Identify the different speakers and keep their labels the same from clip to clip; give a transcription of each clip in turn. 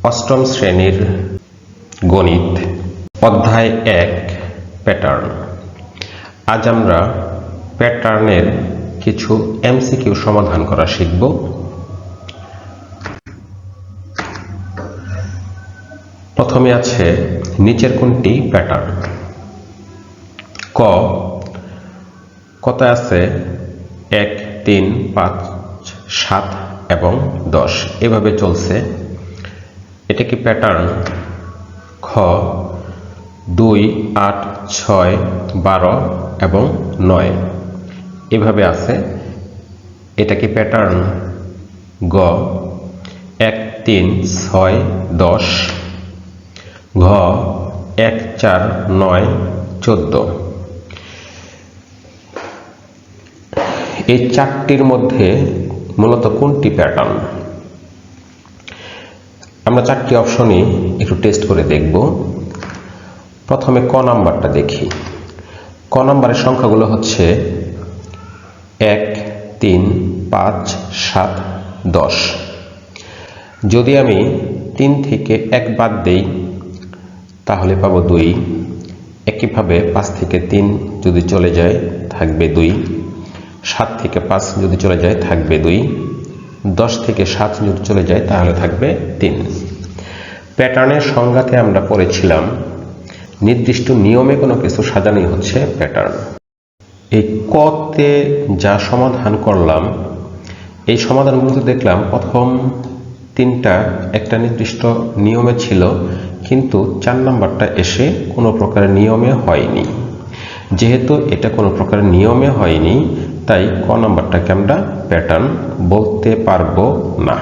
Speaker 1: অষ্টম শ্রেণীর গণিত অধ্যায় 1 প্যাটার্ন। আজ আমরা প্যাটার্নের কিছু এমসিকিউ সমাধান করা শিখব। প্রথমে আছে নিচের কোনটি প্যাটার্ন? কত আছে 1, 3, 5, 7 এবং 10 এভাবে চলছে, এটা কি প্যাটার্ন? খ 2, 8, 6, 12 এবং 9 এভাবে আছে, এটা কি প্যাটার্ন? গ 1, 3, 6, 10, ঘ 1, 4, 9, 14। এই চারটির মধ্যে মূলত কোনটি প্যাটার্ন? আমরা চারটি অপশনই একটু টেস্ট করে দেখব। প্রথমে ক নাম্বারটা দেখি। ক নাম্বারের সংখ্যাগুলো হচ্ছে 1, 3, 5, 7, 10। যদি আমি 3 থেকে 1 বাদ দেই তাহলে পাবো 2। একইভাবে 5 থেকে 3 যদি চলে যায় থাকবে 2, 7 থেকে 5 যদি চলে যায় থাকবে 2, 10 থেকে 7 যদি চলে যায় তাহলে থাকবে 3। প্যাটার্নের সংজ্ঞাতে আমরা পড়েছিলাম নির্দিষ্ট নিয়মে কোনো কিছু সাজানোই হচ্ছে প্যাটার্ন। এই কতে যা সমাধান করলাম, এই সমাধানগুলোতে দেখলাম প্রথম 3টা একটা নির্দিষ্ট নিয়মে ছিল, কিন্তু 4 নাম্বারটা এসে কোনো প্রকারের নিয়মে হয়নি। যেহেতু এটা কোনো প্রকারের নিয়মে হয়নি, তাই ক নাম্বারটাকে আমরা প্যাটার্ন বলতে পারবো না।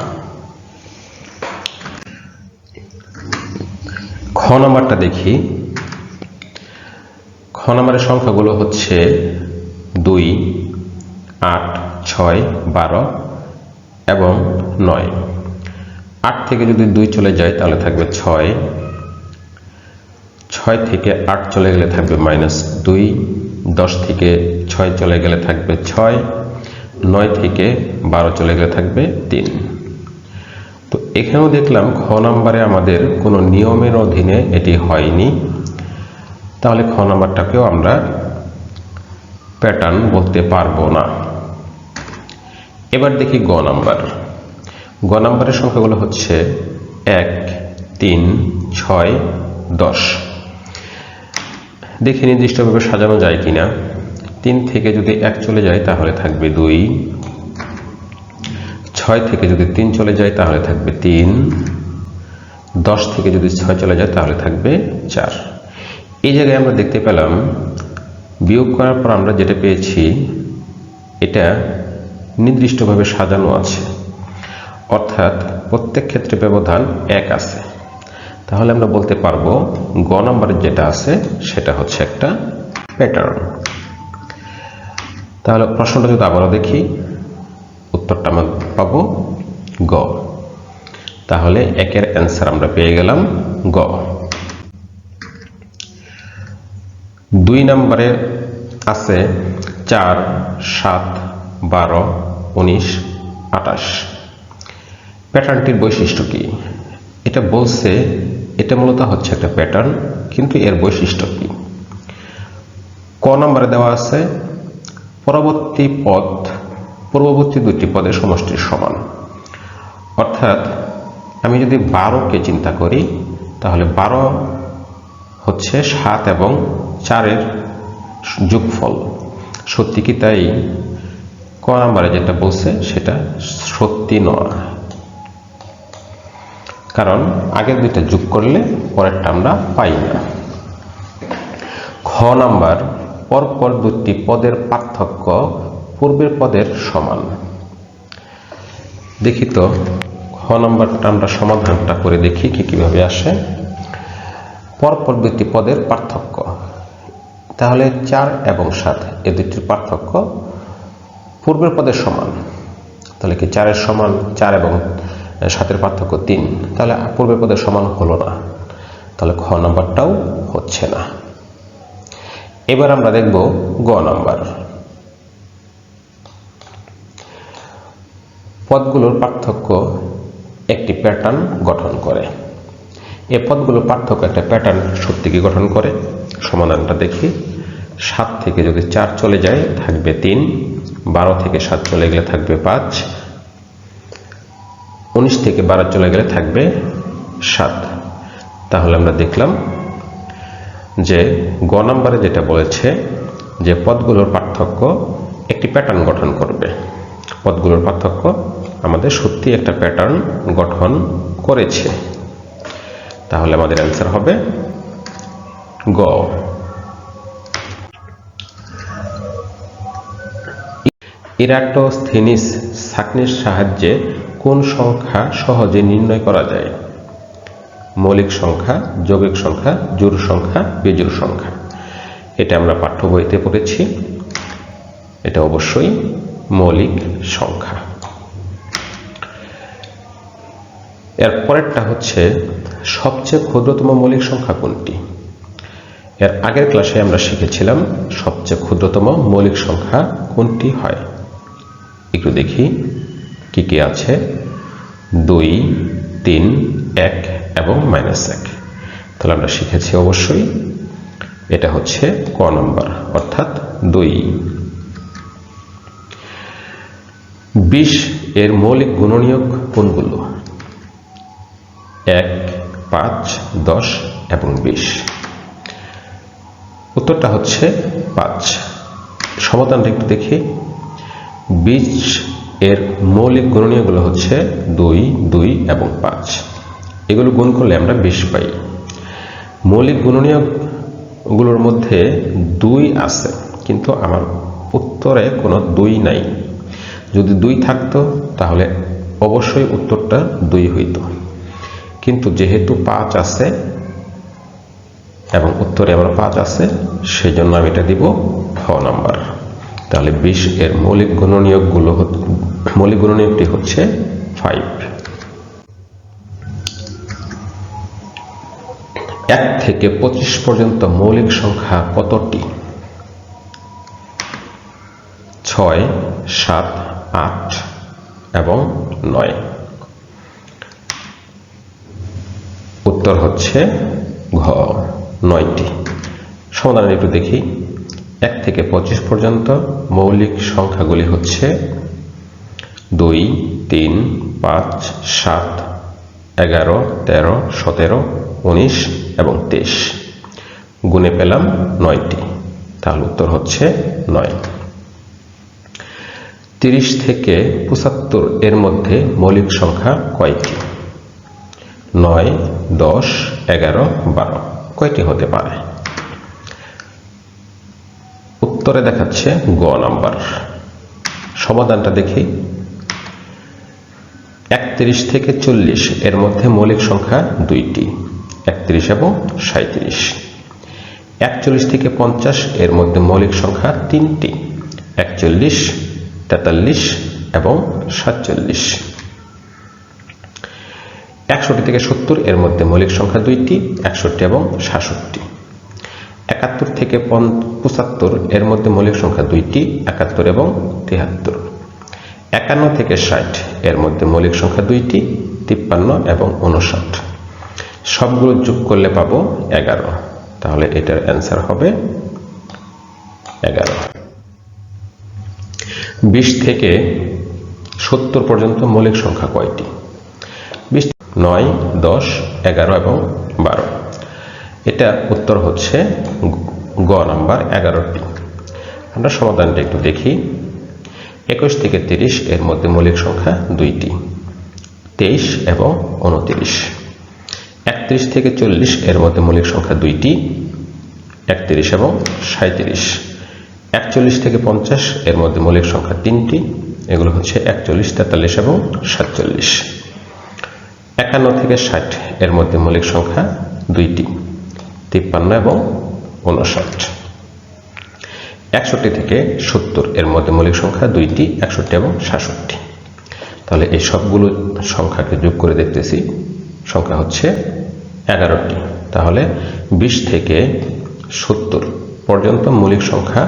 Speaker 1: খ নাম্বারটা দেখি। খ নাম্বারের সংখ্যাগুলো হচ্ছে 2, 8, 6, 12 এবং 9। 8 থেকে যদি 2 চলে যায় তাহলে থাকবে 6, 6 থেকে 8 চলে গেলে থাকবে -2, 10 থেকে 6 চলে গেলে থাকবে 6, 9 থেকে 12 চলে গেলে থাকবে 3। তো এখানেও দেখলাম খ নাম্বারে আমাদের কোনো নিয়মের অধীনে এটি হয়নি, তাহলে খ নাম্বারটাকেও আমরা প্যাটার্ন বলতে পারবো না। এবার দেখি গ নাম্বার। গ নাম্বারের সংখ্যাগুলো হচ্ছে 1, 3, 6, 10। দেখি নির্দিষ্টভাবে সাজানো যায় কিনা। 3 থেকে যদি 1 চলে যায় তাহলে থাকবে 2, 6 থেকে যদি 3 চলে যায় তাহলে থাকবে 3, 10 থেকে যদি 6 চলে যায় তাহলে থাকবে 4। এই জায়গায় আমরা দেখতে পেলাম বিয়োগ করার পর আমরা যেটা পেয়েছি এটা নির্দিষ্টভাবে সাজানো আছে, অর্থাৎ প্রত্যেক ক্ষেত্রে ব্যবধান 1 আছে। তাহলে আমরা বলতে পারবো গ নাম্বারে যেটা আছে সেটা হচ্ছে একটা প্যাটার্ন। তাহলে প্রশ্নটা যদি আবারও দেখি, উত্তরটা আমরা পাবো গ। তাহলে 1-এর অ্যান্সার আমরা পেয়ে গেলাম গ। 2 নম্বরে আছে 4, 7, 12, 19, 28। প্যাটার্নটির বৈশিষ্ট্য কি? এটা বলছে এটা মূলত হচ্ছে একটা প্যাটার্ন, কিন্তু এর বৈশিষ্ট্য কি? ক নম্বরে দেওয়া আছে পূর্ববর্তী 2টি পদের সমষ্টির সমান। অর্থাৎ আমি যদি 12কে চিন্তা করি তাহলে 12 হচ্ছে 7 এবং 4-এর যোগফল। সত্যি কি তাই? ক নম্বরে যেটা বলছে সেটা সত্যি নয়, কারণ আগের 2টা যোগ করলে পরেরটা আমরা পাই না। খ নাম্বার পরপর 2টি পদের পার্থক্য পূর্বের পদের সমান। দেখি তো খ নাম্বারটা আমরা সমাধানটা করে দেখি কিভাবে আসে। পরপর 2টি পদের পার্থক্য, তাহলে 4 এবং 7 এই 2টির পার্থক্য পূর্বের পদের সমান। তাহলে কি 4-এর সমান 4 এবং 7-এর পার্থক্য 3, তাহলে পূর্বের পদের সমান হলো না, তাহলে খ নাম্বারটাও হচ্ছে না। এবার আমরা দেখব গ নাম্বার। পদগুলোর পার্থক্য একটি প্যাটার্ন গঠন করে। এই পদগুলোর পার্থক্য একটা প্যাটার্ন সত্যি কি গঠন করে। সমাধানটা দেখি। 7 থেকে যদি 4 চলে যায় থাকবে 3, 12 থেকে 7 চলে গেলে থাকবে 5, 19 থেকে 12 চলে গেলে থাকবে 7। তাহলে আমরা দেখলাম যে গ নম্বরে যেটা বলেছে যে পদগুলোর পার্থক্য একটি প্যাটার্ন গঠন করবে। পদগুলোর পার্থক্য আমাদের সত্যি একটা প্যাটার্ন গঠন করেছে। তাহলে আমাদের অ্যান্সার হবে গ। ইরাটোস্থিনিস ছাঁকনির সাহায্যে কোন সংখ্যা সহজে নির্ণয় করা যায়? মৌলিক সংখ্যা, যৌগিক সংখ্যা, জোড় সংখ্যা, বিজোড় সংখ্যা। এটা আমরা পাঠ্য বইতে পড়েছি। এটা অবশ্যই মৌলিক সংখ্যা। এর পরেরটা হচ্ছে সবচেয়ে ক্ষুদ্রতম মৌলিক সংখ্যা কোনটি? এর আগের ক্লাসে আমরা শিখেছিলাম সবচেয়ে ক্ষুদ্রতম মৌলিক সংখ্যা কোনটি হয়। একটু দেখি কি কি আছে। 2, 3, 1 এবং -1। তাহলে আমরা শিখেছি অবশ্যই এটা হচ্ছে ক নম্বর, অর্থাৎ 2। 20 এর মৌলিক গুণনীয়ক কোনগুলো? 1, 5, 10 এবং 20। উত্তরটা হচ্ছে 5। সমাধানটা একটু দেখি। 20 এর মৌলিক গুণনীয়কগুলো হচ্ছে 2, 2 এবং 5। এগুলো গুণ করলে আমরা 20 পাই। মৌলিক গুণনীয়কগুলোর মধ্যে 2 আছে, কিন্তু আমার উত্তরে কোনো 2 নাই। যদি 2 থাকতো তাহলে অবশ্যই উত্তরটা 2 হইত, কিন্তু যেহেতু 5 আছে এবং উত্তরে আমার 5 আছে, সেই জন্য আমি এটা দিব খ নাম্বার। তাহলে 20 এর মৌলিক গুণনীয়কটি হচ্ছে 5। 1 থেকে 25 পর্যন্ত মৌলিক সংখ্যা কতটি? 6, 7, 8 এবং 9। উত্তর হচ্ছে ঘ, 9টি। সমাধান একটু দেখি। 1 থেকে 25 পর্যন্ত মৌলিক সংখ্যাগুলি হচ্ছে 2, 3, 5, 7, 11, 13, 17, 19 এবং 23। গুণে পেলাম 9টি। তাহলে উত্তর হচ্ছে 9। 30 থেকে 75 এর মধ্যে মৌলিক সংখ্যা কয়টি? 9, 10, 11, 12। কয়টি হতে পারে? উত্তরে দেখাচ্ছে গ নাম্বার। সমাধানটা দেখি। 31 থেকে 40 এর মধ্যে মৌলিক সংখ্যা 2টি, 31 এবং 37। 41 থেকে 50 এর মধ্যে মৌলিক সংখ্যা 3টি, 41, 43 এবং 47। 61 থেকে 70 এর মধ্যে মৌলিক সংখ্যা 2টি, 61 এবং 67। 71 থেকে 75 এর মধ্যে মৌলিক সংখ্যা 2টি, 71 এবং 73। 51 থেকে 60 এর মধ্যে মৌলিক সংখ্যা 2টি, 53 এবং 59। সবগুলো যোগ করলে পাবো 11। তাহলে এটার অ্যান্সার হবে 11। 20 থেকে 70 পর্যন্ত মৌলিক সংখ্যা কয়টি? 20, 9, 10, 11 এবং 12। এটা উত্তর হচ্ছে গ নাম্বার, 11টি। আমরা সমাধানটা একটু দেখি। 21 থেকে 30 এর মধ্যে মৌলিক সংখ্যা 2টি, 23 এবং 29। 31 থেকে 40 এর মধ্যে মৌলিক সংখ্যা 2টি, 31 এবং 37। 41 থেকে 50 এর মধ্যে মৌলিক সংখ্যা 3টি, এগুলো হচ্ছে 41, 43 এবং 47। 51 থেকে 60 এর মধ্যে মৌলিক সংখ্যা 2টি, 53 এবং 59। 61 থেকে 70 এর মধ্যে মৌলিক সংখ্যা 2টি, 61 এবং 67। তাহলে এই সবগুলো সংখ্যাকে যোগ করে দেখতেছি, সংখ্যা হচ্ছে 11টি। তাহলে 20 থেকে 70 পর্যন্ত মৌলিক সংখ্যা